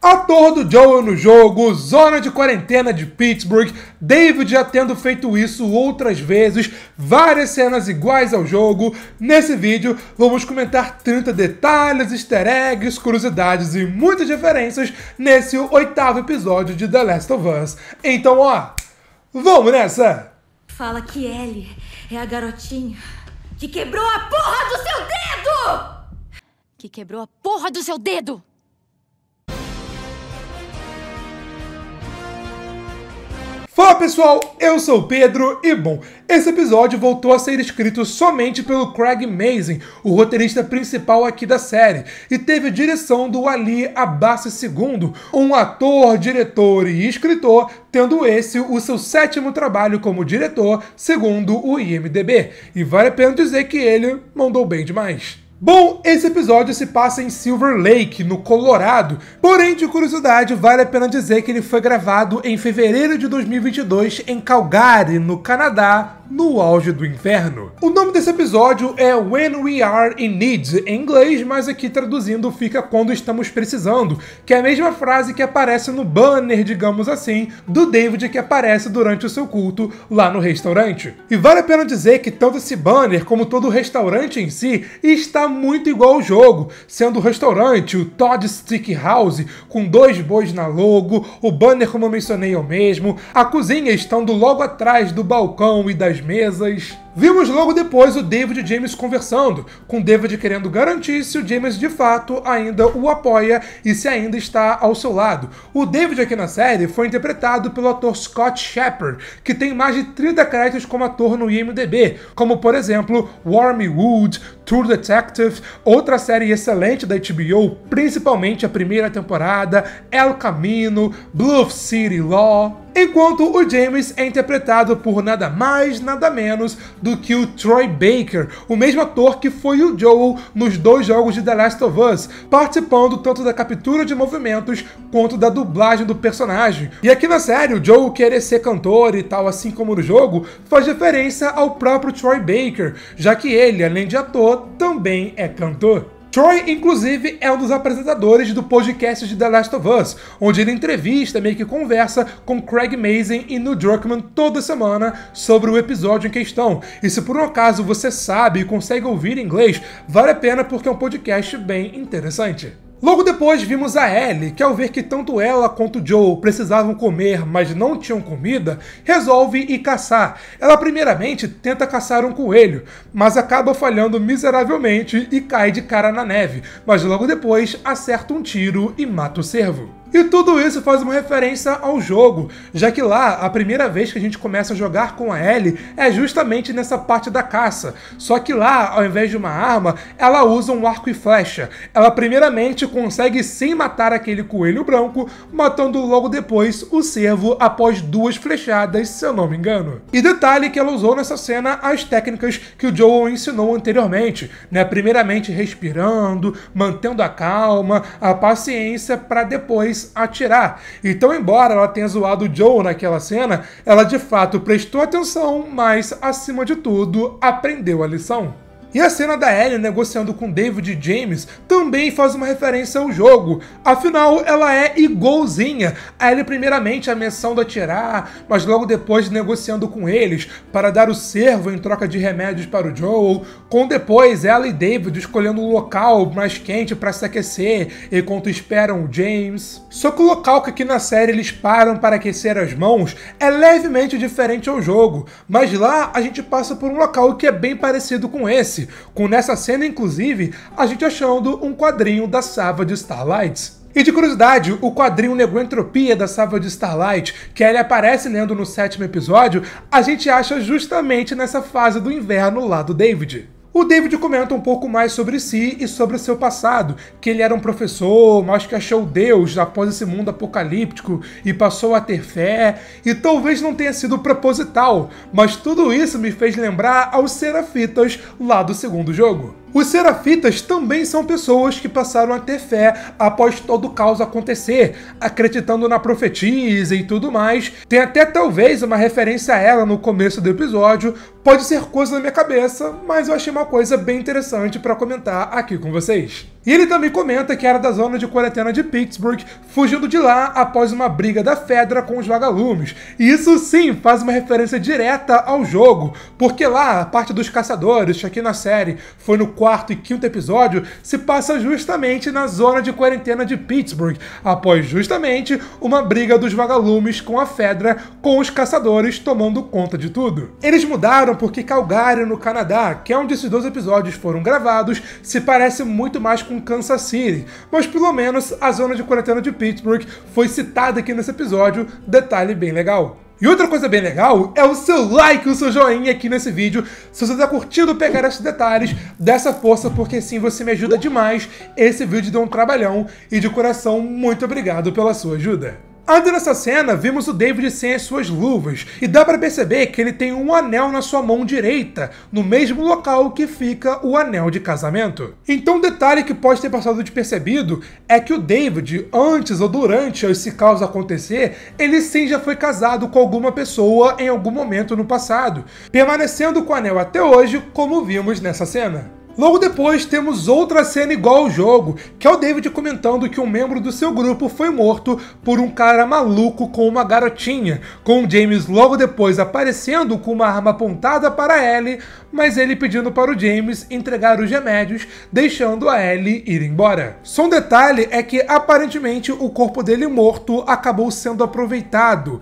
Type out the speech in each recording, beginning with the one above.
Ator do Joel no jogo, zona de quarentena de Pittsburgh, David já tendo feito isso outras vezes, várias cenas iguais ao jogo. Nesse vídeo vamos comentar 30 detalhes, easter eggs, curiosidades e muitas referências nesse 8º episódio de The Last of Us. Então vamos nessa! Fala que Ellie é a garotinha que quebrou a porra do seu dedo! Que quebrou a porra do seu dedo! Fala pessoal, eu sou o Pedro e bom, esse episódio voltou a ser escrito somente pelo Craig Mazin, o roteirista principal aqui da série, e teve a direção do Ali Abbasi II, um ator, diretor e escritor, tendo esse o seu 7º trabalho como diretor, segundo o IMDb, e vale a pena dizer que ele mandou bem demais. Bom, esse episódio se passa em Silver Lake, no Colorado, porém, de curiosidade, vale a pena dizer que ele foi gravado em fevereiro de 2022 em Calgary, no Canadá, no auge do inverno. O nome desse episódio é When We Are in Need, em inglês, mas aqui traduzindo fica Quando Estamos Precisando, que é a mesma frase que aparece no banner, digamos assim, do David que aparece durante o seu culto lá no restaurante. E vale a pena dizer que tanto esse banner como todo o restaurante em si está muito igual ao jogo, sendo o restaurante, o Todd Steakhouse, com 2 bois na logo, o banner como eu mencionei é o mesmo, a cozinha estando logo atrás do balcão e das mesas. Vimos logo depois o David e James conversando, com o David querendo garantir se o James de fato ainda o apoia e se ainda está ao seu lado. O David aqui na série foi interpretado pelo ator Scott Shepherd, que tem mais de 30 créditos como ator no IMDb, como por exemplo Wormwood, True Detective, outra série excelente da HBO, principalmente a primeira temporada, El Camino, Bluff City Law. Enquanto o James é interpretado por nada mais, nada menos do que o Troy Baker, o mesmo ator que foi o Joel nos 2 jogos de The Last of Us, participando tanto da captura de movimentos quanto da dublagem do personagem. E aqui na série, o Joel querer ser cantor e tal, assim como no jogo, faz referência ao próprio Troy Baker, já que ele, além de ator, também é cantor. Troy, inclusive, é um dos apresentadores do podcast de The Last of Us, onde ele entrevista, meio que conversa com Craig Mazin e Neil Druckmann toda semana sobre o episódio em questão. E se por um acaso você sabe e consegue ouvir em inglês, vale a pena porque é um podcast bem interessante. Logo depois vimos a Ellie, que ao ver que tanto ela quanto o Joel precisavam comer, mas não tinham comida, resolve ir caçar. Ela primeiramente tenta caçar um coelho, mas acaba falhando miseravelmente e cai de cara na neve, mas logo depois acerta um tiro e mata o cervo. E tudo isso faz uma referência ao jogo, já que lá, a primeira vez que a gente começa a jogar com a Ellie é justamente nessa parte da caça. Só que lá, ao invés de uma arma, ela usa um arco e flecha. Ela primeiramente consegue sim matar aquele coelho branco, matando logo depois o cervo após 2 flechadas, se eu não me engano. E detalhe que ela usou nessa cena as técnicas que o Joel ensinou anteriormente, né? Primeiramente respirando, mantendo a calma, a paciência para depois atirar. Então, embora ela tenha zoado o Joel naquela cena, ela de fato prestou atenção, mas, acima de tudo, aprendeu a lição. E a cena da Ellie negociando com David e James também faz uma referência ao jogo. Afinal, ela é igualzinha. A Ellie primeiramente ameaçando atirar, mas logo depois negociando com eles para dar o cervo em troca de remédios para o Joel, com depois ela e David escolhendo um local mais quente para se aquecer enquanto esperam o James. Só que o local que aqui na série eles param para aquecer as mãos é levemente diferente ao jogo, mas lá a gente passa por um local que é bem parecido com esse, com nessa cena, inclusive, a gente achando um quadrinho da Savage Starlight. E de curiosidade, o quadrinho Negroentropia da Savage Starlight, que ele aparece lendo no 7º episódio, a gente acha justamente nessa fase do inverno lá do David. O David comenta um pouco mais sobre si e sobre o seu passado, que ele era um professor, mas que achou Deus após esse mundo apocalíptico e passou a ter fé, e talvez não tenha sido proposital, mas tudo isso me fez lembrar aos Serafitas lá do 2º jogo. Os Serafitas também são pessoas que passaram a ter fé após todo o caos acontecer, acreditando na profecia e tudo mais. Tem até talvez uma referência a ela no começo do episódio, pode ser coisa da minha cabeça, mas eu achei uma coisa bem interessante para comentar aqui com vocês. E ele também comenta que era da zona de quarentena de Pittsburgh, fugindo de lá após uma briga da Fedra com os vagalumes. E isso sim faz uma referência direta ao jogo, porque lá a parte dos caçadores, que aqui na série foi no 4º e 5º episódio, se passa justamente na zona de quarentena de Pittsburgh, após justamente uma briga dos vagalumes com a Fedra, com os caçadores tomando conta de tudo. Eles mudaram porque Calgary, no Canadá, que é onde esses 2 episódios foram gravados, se parece muito mais com Kansas City, mas pelo menos a zona de quarentena de Pittsburgh foi citada aqui nesse episódio, detalhe bem legal. E outra coisa bem legal é o seu like, o seu joinha aqui nesse vídeo, se você está curtindo pegar esses detalhes, dá essa força, porque sim, você me ajuda demais. Esse vídeo deu um trabalhão e de coração, muito obrigado pela sua ajuda. Antes dessa cena, vimos o David sem as suas luvas, e dá pra perceber que ele tem um anel na sua mão direita, no mesmo local que fica o anel de casamento. Então um detalhe que pode ter passado despercebido é que o David, antes ou durante esse caos acontecer, ele sim já foi casado com alguma pessoa em algum momento no passado, permanecendo com o anel até hoje, como vimos nessa cena. Logo depois temos outra cena igual ao jogo, que é o David comentando que um membro do seu grupo foi morto por um cara maluco com uma garotinha, com o James logo depois aparecendo com uma arma apontada para Ellie, mas ele pedindo para o James entregar os remédios, deixando a Ellie ir embora. Só um detalhe é que aparentemente o corpo dele morto acabou sendo aproveitado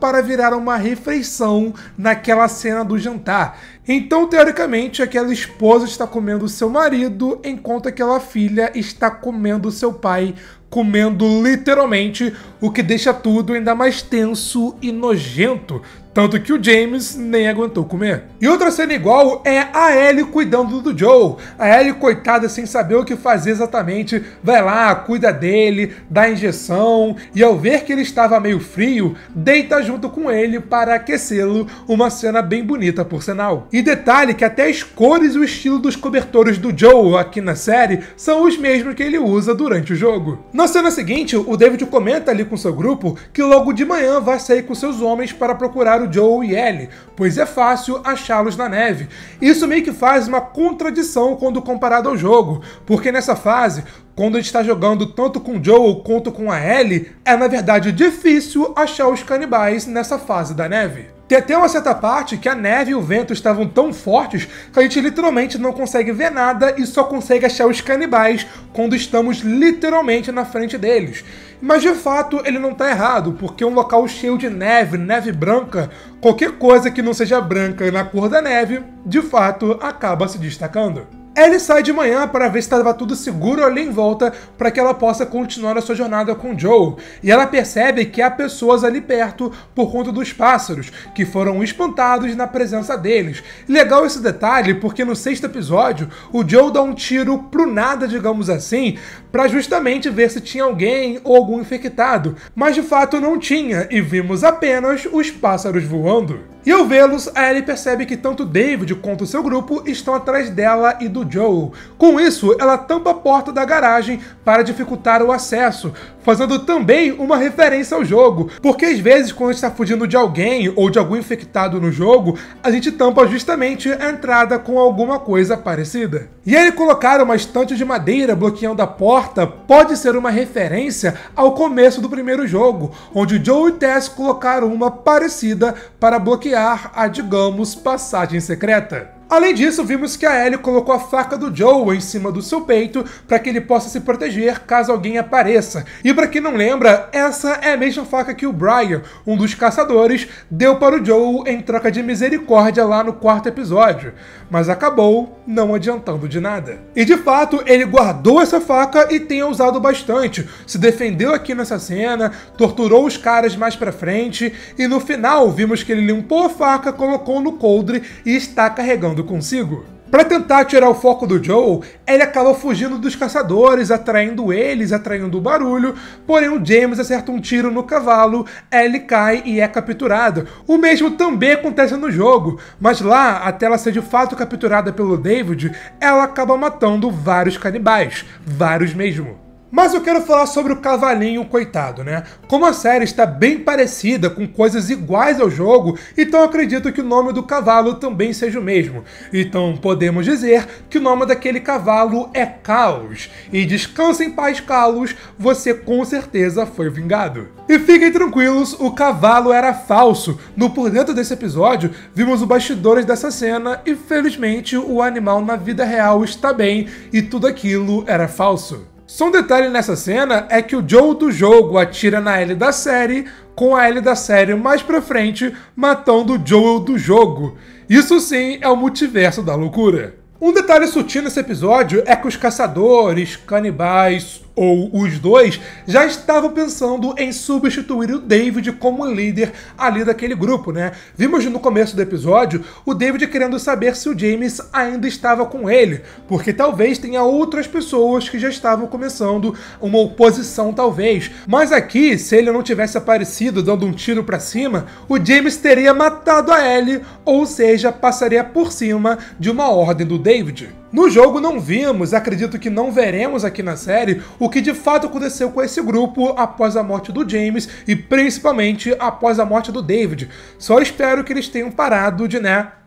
para virar uma refeição naquela cena do jantar. Então, teoricamente, aquela esposa está comendo seu marido, enquanto aquela filha está comendo seu pai, comendo literalmente, o que deixa tudo ainda mais tenso e nojento. Tanto que o James nem aguentou comer. E outra cena igual é a Ellie cuidando do Joe. A Ellie, coitada, sem saber o que fazer exatamente, vai lá, cuida dele, dá injeção, e ao ver que ele estava meio frio, deita junto com ele para aquecê-lo, uma cena bem bonita, por sinal. E detalhe que até as cores e o estilo dos cobertores do Joe aqui na série são os mesmos que ele usa durante o jogo. Na cena seguinte, o David comenta ali com seu grupo que logo de manhã vai sair com seus homens para procurar o Joe e Ellie, pois é fácil achá-los na neve. Isso meio que faz uma contradição quando comparado ao jogo, porque nessa fase, quando a gente está jogando tanto com o Joe quanto com a Ellie, é na verdade difícil achar os canibais nessa fase da neve. Tem até uma certa parte que a neve e o vento estavam tão fortes que a gente literalmente não consegue ver nada e só consegue achar os canibais quando estamos literalmente na frente deles. Mas de fato ele não está errado, porque um local cheio de neve, neve branca, qualquer coisa que não seja branca na cor da neve, de fato acaba se destacando. Ellie sai de manhã para ver se estava tudo seguro ali em volta para que ela possa continuar a sua jornada com Joe. E ela percebe que há pessoas ali perto por conta dos pássaros, que foram espantados na presença deles. Legal esse detalhe porque no 6º episódio, o Joe dá um tiro pro nada, digamos assim, para justamente ver se tinha alguém ou algum infectado. Mas de fato não tinha, e vimos apenas os pássaros voando. E ao vê-los, a Ellie percebe que tanto David quanto seu grupo estão atrás dela e do Joe. Com isso, ela tampa a porta da garagem para dificultar o acesso, fazendo também uma referência ao jogo, porque às vezes quando a gente está fugindo de alguém ou de algum infectado no jogo, a gente tampa justamente a entrada com alguma coisa parecida. E ele colocar uma estante de madeira bloqueando a porta pode ser uma referência ao começo do primeiro jogo, onde Joe e Tess colocaram uma parecida para bloquear a, digamos, passagem secreta. Além disso, vimos que a Ellie colocou a faca do Joe em cima do seu peito para que ele possa se proteger caso alguém apareça. E para quem não lembra, essa é a mesma faca que o Brian, um dos caçadores, deu para o Joe em troca de misericórdia lá no 4º episódio. Mas acabou não adiantando de nada. E de fato, ele guardou essa faca e tem usado bastante. Se defendeu aqui nessa cena, torturou os caras mais pra frente e no final vimos que ele limpou a faca, colocou no coldre e está carregando consigo. Para tentar tirar o foco do Joe, ele acaba fugindo dos caçadores, atraindo o barulho, porém o James acerta um tiro no cavalo, Ellie cai e é capturada. O mesmo também acontece no jogo, mas lá, até ela ser de fato capturada pelo David, ela acaba matando vários canibais, vários mesmo. Mas eu quero falar sobre o cavalinho coitado, né? Como a série está bem parecida, com coisas iguais ao jogo, então eu acredito que o nome do cavalo também seja o mesmo. Então podemos dizer que o nome daquele cavalo é Caos. E descansa em paz, Caos, você com certeza foi vingado. E fiquem tranquilos, o cavalo era falso. No Por Dentro desse episódio, vimos os bastidores dessa cena e felizmente o animal na vida real está bem e tudo aquilo era falso. Só um detalhe nessa cena é que o Joe do jogo atira na Ellie da série, com a Ellie da série mais pra frente matando o Joel do jogo. Isso sim é o multiverso da loucura. Um detalhe sutil nesse episódio é que os caçadores, canibais ou os dois já estavam pensando em substituir o David como líder ali daquele grupo, né? Vimos no começo do episódio o David querendo saber se o James ainda estava com ele, porque talvez tenha outras pessoas que já estavam começando uma oposição talvez. Mas aqui, se ele não tivesse aparecido dando um tiro pra cima, o James teria matado a Ellie, ou seja, passaria por cima de uma ordem do David. No jogo não vimos, acredito que não veremos aqui na série, o que de fato aconteceu com esse grupo após a morte do James e principalmente após a morte do David. Só espero que eles tenham parado de,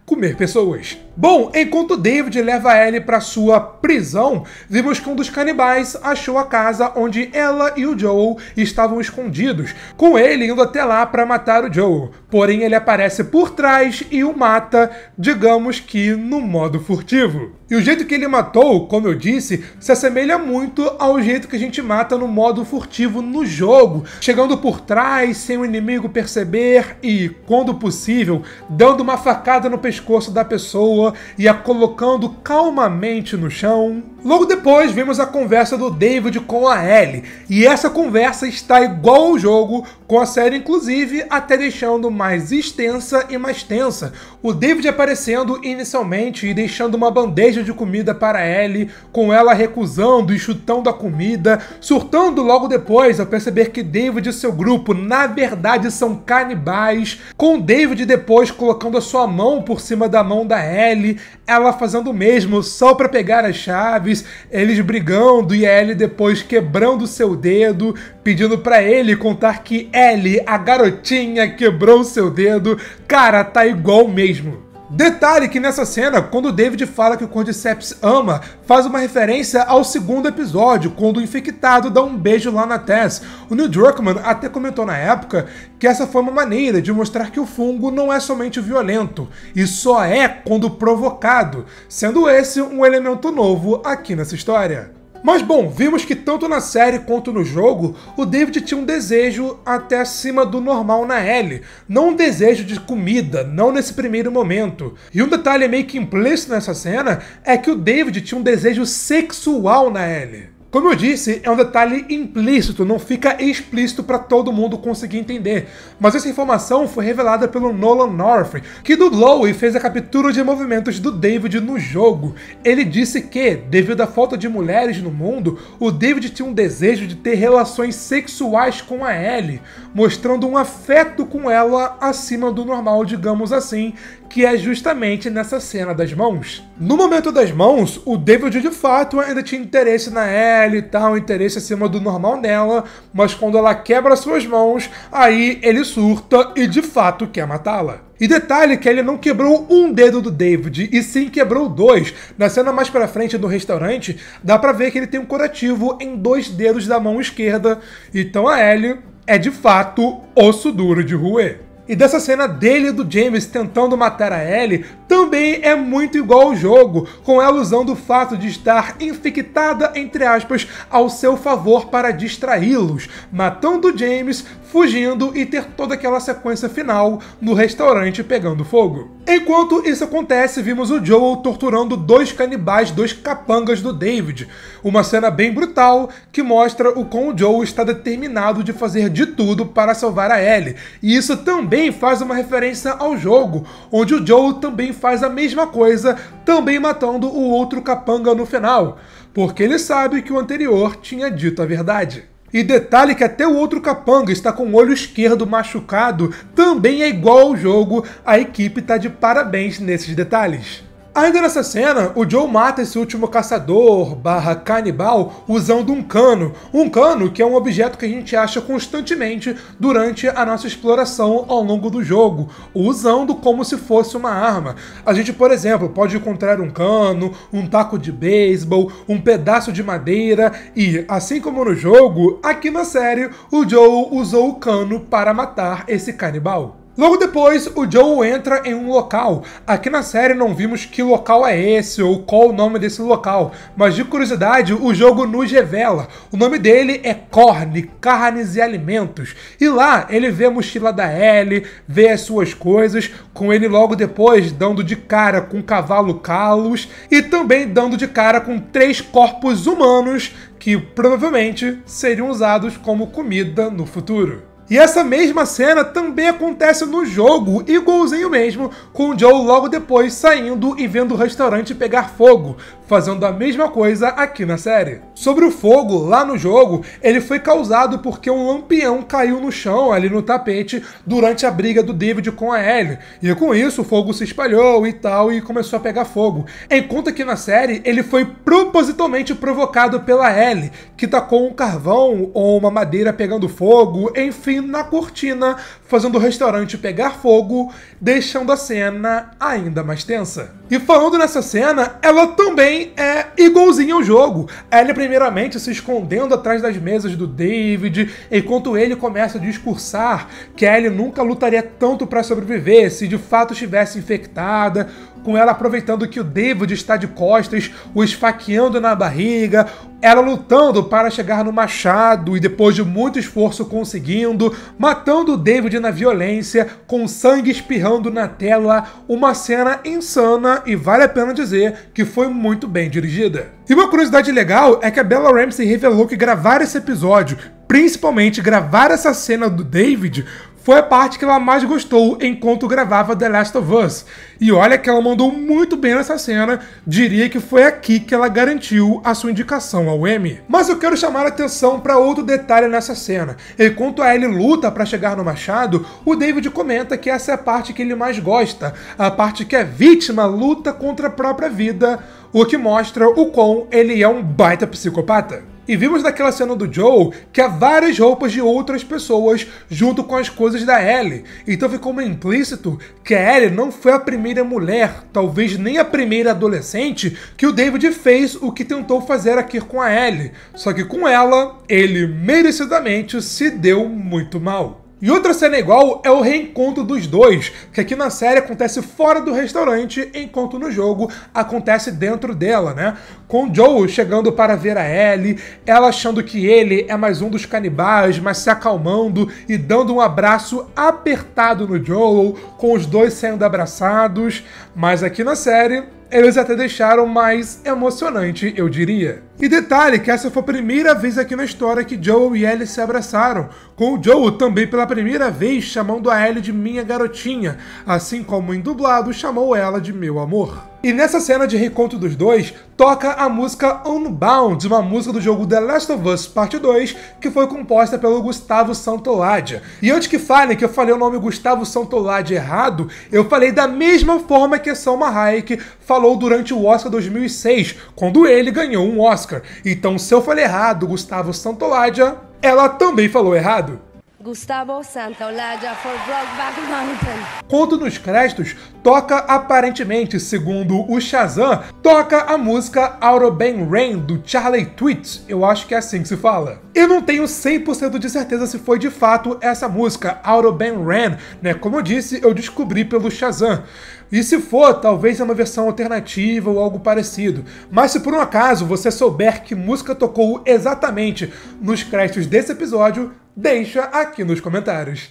comer pessoas. Bom, enquanto David leva a Ellie para sua prisão, vimos que um dos canibais achou a casa onde ela e o Joel estavam escondidos, com ele indo até lá para matar o Joel. Porém, ele aparece por trás e o mata, digamos que no modo furtivo. E o jeito que ele matou, como eu disse, se assemelha muito ao jeito que a gente mata no modo furtivo no jogo, chegando por trás sem o inimigo perceber e, quando possível, dando uma facada no pescoço da pessoa e a colocando calmamente no chão. Logo depois vemos a conversa do David com a Ellie, e essa conversa está igual ao jogo, com a série inclusive até deixando mais extensa e mais tensa. O David aparecendo inicialmente e deixando uma bandeja de comida para Ellie, com ela recusando e chutando a comida, surtando logo depois ao perceber que David e seu grupo na verdade são canibais, com David depois colocando a sua mão por cima da mão da Ellie, ela fazendo o mesmo só para pegar as chaves, eles brigando e a Ellie depois quebrando seu dedo, pedindo para ele contar que Ellie, a garotinha, quebrou seu dedo. Cara, tá igual mesmo. Detalhe que nessa cena, quando o David fala que o Cordyceps ama, faz uma referência ao segundo episódio, quando o infectado dá um beijo lá na Tess. O Neil Druckmann até comentou na época que essa foi uma maneira de mostrar que o fungo não é somente violento, e só é quando provocado, sendo esse um elemento novo aqui nessa história. Mas bom, vimos que tanto na série quanto no jogo, o David tinha um desejo até acima do normal na Ellie. Não um desejo de comida, não nesse primeiro momento. E um detalhe meio que implícito nessa cena é que o David tinha um desejo sexual na Ellie. Como eu disse, é um detalhe implícito, não fica explícito para todo mundo conseguir entender. Mas essa informação foi revelada pelo Nolan North, que dublou e fez a captura de movimentos do David no jogo. Ele disse que, devido à falta de mulheres no mundo, o David tinha um desejo de ter relações sexuais com a Ellie, mostrando um afeto com ela acima do normal, digamos assim, que é justamente nessa cena das mãos. No momento das mãos, o David de fato ainda tinha interesse na Ellie e tal, interesse acima do normal nela, mas quando ela quebra suas mãos, aí ele surta e de fato quer matá-la. E detalhe que ele não quebrou um dedo do David, e sim quebrou dois. Na cena mais pra frente do restaurante, dá pra ver que ele tem um curativo em 2 dedos da mão esquerda, então a Ellie é de fato osso duro de roer. E dessa cena dele e do James tentando matar a Ellie também é muito igual ao jogo, com ela usando o fato de estar infectada, entre aspas, ao seu favor para distraí-los, matando o James, fugindo e ter toda aquela sequência final no restaurante pegando fogo. Enquanto isso acontece, vimos o Joel torturando 2 canibais, 2 capangas do David. Uma cena bem brutal que mostra o quão o Joel está determinado de fazer de tudo para salvar a Ellie. E isso também faz uma referência ao jogo, onde o Joel também faz a mesma coisa, também matando o outro capanga no final, porque ele sabe que o anterior tinha dito a verdade. E detalhe que até o outro capanga está com o olho esquerdo machucado, também é igual ao jogo, a equipe tá de parabéns nesses detalhes. Ainda nessa cena, o Joe mata esse último caçador / canibal usando um cano. Um cano que é um objeto que a gente acha constantemente durante a nossa exploração ao longo do jogo, usando como se fosse uma arma. A gente, por exemplo, pode encontrar um cano, um taco de beisebol, um pedaço de madeira e, assim como no jogo, aqui na série, o Joe usou o cano para matar esse canibal. Logo depois, o Joe entra em um local. Aqui na série não vimos que local é esse ou qual o nome desse local, mas de curiosidade, o jogo nos revela. O nome dele é Corne, Carnes e Alimentos. E lá ele vê a mochila da Ellie, vê as suas coisas, com ele logo depois dando de cara com um cavalo Kalos e também dando de cara com 3 corpos humanos que provavelmente seriam usados como comida no futuro. E essa mesma cena também acontece no jogo, igualzinho mesmo, com o Joe logo depois saindo e vendo o restaurante pegar fogo, fazendo a mesma coisa aqui na série. Sobre o fogo, lá no jogo, ele foi causado porque um lampião caiu no chão, ali no tapete, durante a briga do David com a Ellie. E com isso, o fogo se espalhou e tal, e começou a pegar fogo. Enquanto que na série, ele foi propositalmente provocado pela Ellie, que tacou um carvão ou uma madeira pegando fogo, enfim, na cortina, fazendo o restaurante pegar fogo, deixando a cena ainda mais tensa. E falando nessa cena, ela também é igualzinha ao jogo. Ela primeiramente se escondendo atrás das mesas do David, enquanto ele começa a discursar que a Ellie nunca lutaria tanto para sobreviver se de fato estivesse infectada, com ela aproveitando que o David está de costas, o esfaqueando na barriga, ela lutando para chegar no machado e depois de muito esforço conseguindo, matando o David na violência, com sangue espirrando na tela, uma cena insana e vale a pena dizer que foi muito bem dirigida. E uma curiosidade legal é que a Bella Ramsey revelou que gravar esse episódio, principalmente gravar essa cena do David, foi a parte que ela mais gostou enquanto gravava The Last of Us. E olha que ela mandou muito bem nessa cena, diria que foi aqui que ela garantiu a sua indicação ao Emmy. Mas eu quero chamar a atenção para outro detalhe nessa cena. Enquanto a Ellie luta para chegar no machado, o David comenta que essa é a parte que ele mais gosta, a parte que a vítima luta contra a própria vida, o que mostra o quão ele é um baita psicopata. E vimos naquela cena do Joe que há várias roupas de outras pessoas junto com as coisas da Ellie. Então ficou meio implícito que a Ellie não foi a primeira mulher, talvez nem a primeira adolescente, que o David fez o que tentou fazer aqui com a Ellie. Só que com ela, ele merecidamente se deu muito mal. E outra cena igual é o reencontro dos dois, que aqui na série acontece fora do restaurante, enquanto no jogo acontece dentro dela, né? Com o Joe chegando para ver a Ellie, ela achando que ele é mais um dos canibais, mas se acalmando e dando um abraço apertado no Joe, com os dois sendo abraçados, mas aqui na série eles até deixaram mais emocionante, eu diria. E detalhe que essa foi a primeira vez aqui na história que Joe e Ellie se abraçaram, com o Joe também pela primeira vez chamando a Ellie de minha garotinha, assim como em dublado chamou ela de meu amor. E nessa cena de reencontro dos dois, toca a música Unbound, uma música do jogo The Last of Us Parte 2, que foi composta pelo Gustavo Santaolalla. E antes que falem que eu falei o nome Gustavo Santaolalla errado, eu falei da mesma forma que a Salma Hayek falou durante o Oscar 2006, quando ele ganhou um Oscar. Então, se eu falei errado, Gustavo Santaolalla, ela também falou errado. Gustavo Santaolalla for Brokeback Mountain. Quando nos créditos, toca aparentemente, segundo o Shazam, toca a música Auto Bang Rain, do Charlie Tweets, eu acho que é assim que se fala. Eu não tenho 100% de certeza se foi de fato essa música, Auto Bang Rain, né? Como eu disse, eu descobri pelo Shazam. E se for, talvez é uma versão alternativa ou algo parecido. Mas se por um acaso você souber que música tocou exatamente nos créditos desse episódio, deixa aqui nos comentários.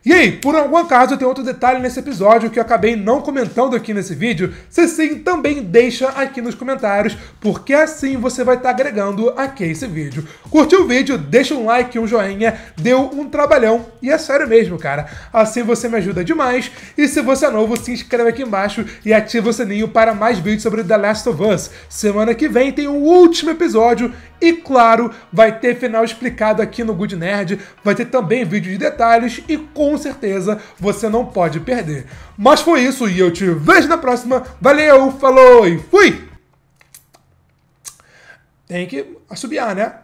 E aí, por algum acaso tem outro detalhe nesse episódio que eu acabei não comentando aqui nesse vídeo? Se sim, também deixa aqui nos comentários, porque assim você vai estar agregando aqui esse vídeo. Curtiu o vídeo? Deixa um like, um joinha, deu um trabalhão, e é sério mesmo, cara. Assim você me ajuda demais, e se você é novo, se inscreve aqui embaixo e ativa o sininho para mais vídeos sobre The Last of Us. Semana que vem tem o último episódio, e claro, vai ter final explicado aqui no Good Nerd, vai ter também vídeo de detalhes, e com com certeza você não pode perder. Mas foi isso e eu te vejo na próxima. Valeu, falou e fui! Tem que assobiar, né?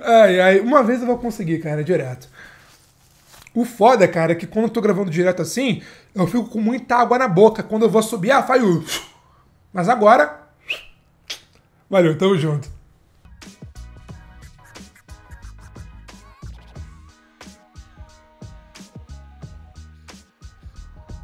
Ai, uma vez eu vou conseguir, cara, direto. O foda, cara, é que quando eu tô gravando direto assim, eu fico com muita água na boca. Quando eu vou assobiar, faz o... Mas agora... Valeu, tamo junto.